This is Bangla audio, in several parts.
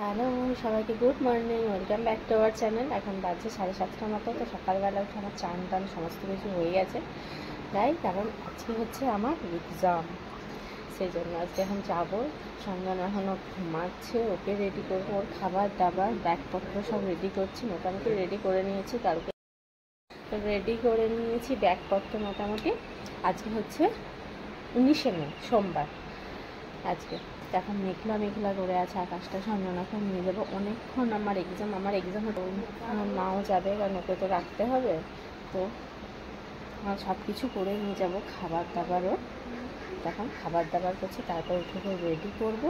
হ্যালো সবাইকে good morning, welcome back to our channel. এখন বাজছে 7:30টার মতো। তো সকালবেলা উঠে আমার চান টান সমস্ত কিছু হয়ে গেছে, তাই কারণ আজকে হচ্ছে আমার এক্সাম, সেই জন্য আজকে এখন যাবো। সন্ধান এখনও ঘুমাচ্ছে, ওকে রেডি করবো, ওর খাবার দাবার ব্যাগপত্র সব রেডি করছি, মোটামুটি রেডি করে নিয়েছি। কালকে রেডি করে নিয়েছি ব্যাগপত্র মোটামুটি। আজকে হচ্ছে 19শে মে, সোমবার আজকে। এখন মেঘলা মেঘলা করে আছে আকাশটা। সঞ্জনাকে নিয়ে যাবো অনেকক্ষণ। আমার এক্সাম আমার মাও যাবে, কারণ ওকে তো রাখতে হবে। তো সব কিছু করে নিয়ে যাবো, খাবার দাবারও। তখন খাবার দাবার করছি, তারপর উঠে রেডি করবো,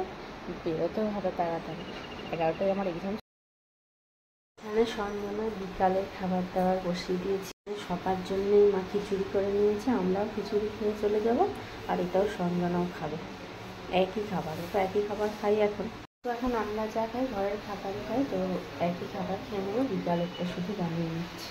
বেরোতেও হবে তাড়াতাড়ি। 11টায় আমার এক্সাম। এখানে সঞ্জনা বিকালে খাবার দাবার বসিয়ে দিয়েছি। সবার জন্যই মা খিচুড়ি করে নিয়েছে, আমরাও খিচুড়ি খেয়ে চলে যাব, আর এটাও সঞ্জনাও খাবে। একই খাবার, তো একই খাবার খাই এখন। তো এখন আমরা যা খাই ঘরের খাবারই খাই, তো একই খাবার খেয়ে নেবো। বিকালেরটা শুধু বানিয়ে নিচ্ছি।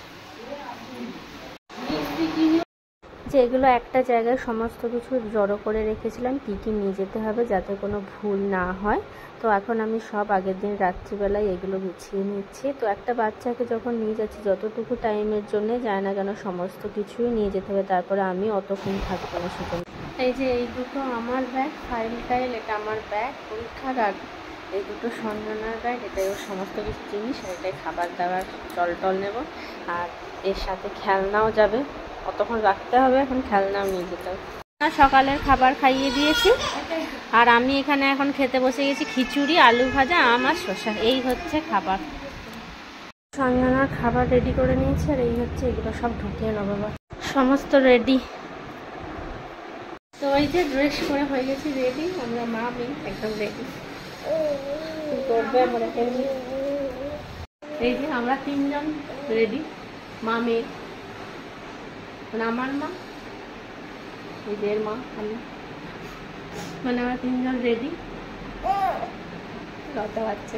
যে এগুলো একটা জায়গায় সমস্ত কিছু জড়ো করে রেখেছিলাম, কী কী নিয়ে যেতে হবে যাতে কোনো ভুল না হয়। তো এখন আমি সব আগের দিন রাত্রিবেলায় এগুলো গুছিয়ে নিচ্ছি। তো একটা বাচ্চাকে যখন নিয়ে যাচ্ছি, যতটুকু টাইমের জন্য যায় না কেন সমস্ত কিছুই নিয়ে যেতে হবে, তারপরে আমি অতক্ষণ থাকবো না সেটা। এই যে এই দুটো আমার ব্যাগ, ফাইল টাইল, এটা আমার ব্যাগ পরীক্ষার। আর এই দুটো সঞ্জনার ব্যাগ, এটাই ওর সমস্ত কিছু জিনিস। আর এটাই খাবার দাবার, জল টল নেব। আর এর সাথে খেলনাও যাবে, অতক্ষণ রাখতে হবে, এখন খেলনাও নিয়ে যেতে হবে। সকালের খাবার খাইয়ে দিয়েছি, আর আমি এখানে এখন খেতে বসে গেছি খিচুড়ি, আলু ভাজা, আম আর শসা। এই হচ্ছে খাবার। সঞ্জনার খাবার রেডি করে নিয়েছি, আর এই হচ্ছে এগুলো সব ঢুকিয়ে নেবো, সমস্ত রেডি। তো এই যে ড্রেস করে হয়ে গেছি রেডি, আমরা মা আমি একদম রেডি। করবে আমরা এই যে আমরা তিনজন রেডি, মা মেয়ে, মানে আমার মা, এই যে এর মা, আমি, মানে আমরা তিনজন রেডি। লতা বাচ্চা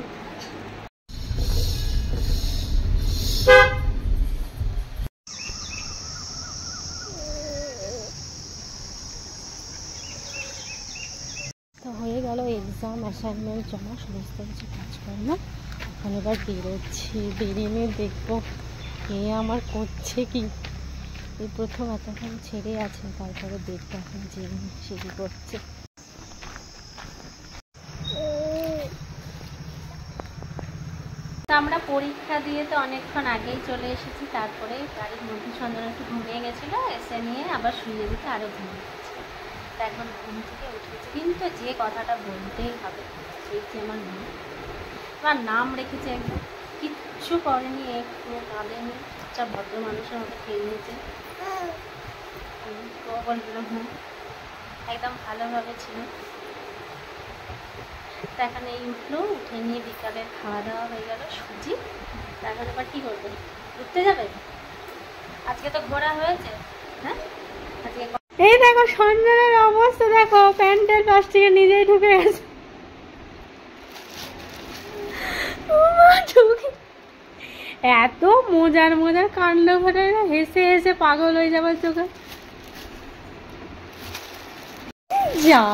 তো হয়ে গেল এক্সাম, অ্যাসাইনমেন্ট জমা, সমস্ত কিছু কাজকর্ম। এখন এবার বেরোচ্ছি, বেরিয়ে নিয়ে দেখবো কে আমার করছে কি। এই প্রথম এতক্ষণ ছেড়ে আছে, তারপরে দেখবো এখন যে সে কি করছে। আমরা পরীক্ষা দিয়ে তো অনেকক্ষণ আগেই চলে এসেছি। তারপরে গাড়ির মধ্যে সঞ্জনা একটু ঘুমিয়ে গেছিলো, এসে নিয়ে আবার শুয়ে দিতে আরও ঘুমিয়ে গেছে। তা এখন ঘুম থেকে উঠেছে, কিন্তু যে কথাটা বলতেই হবে, এই যে আমার নাম রেখেছে, একদম কিচ্ছু করেনি, একটু কাঁদেনি, একটা ভদ্র মানুষের মতো খেয়ে নিয়েছে। বলবে না, একদম ভালোভাবে ছিল। তা এখন এই উঠলো, উঠে নিয়ে বিকালের খাওয়া দাওয়া হয়ে গেল, সুজি। তারপর এবার কী করবে, ঘুরতে যাবে? আজকে তো ঘোরা হয়েছে। হ্যাঁ, আজকে এই দেখো সঞ্জনের অবস্থা, দেখো প্যান্টের প্লাস্টিকে নিজেই ঢুকে গেছে। এত মজার মজার কাণ্ড ঘটে, হেসে হেসে পাগল হয়ে যাবার চোখে। যা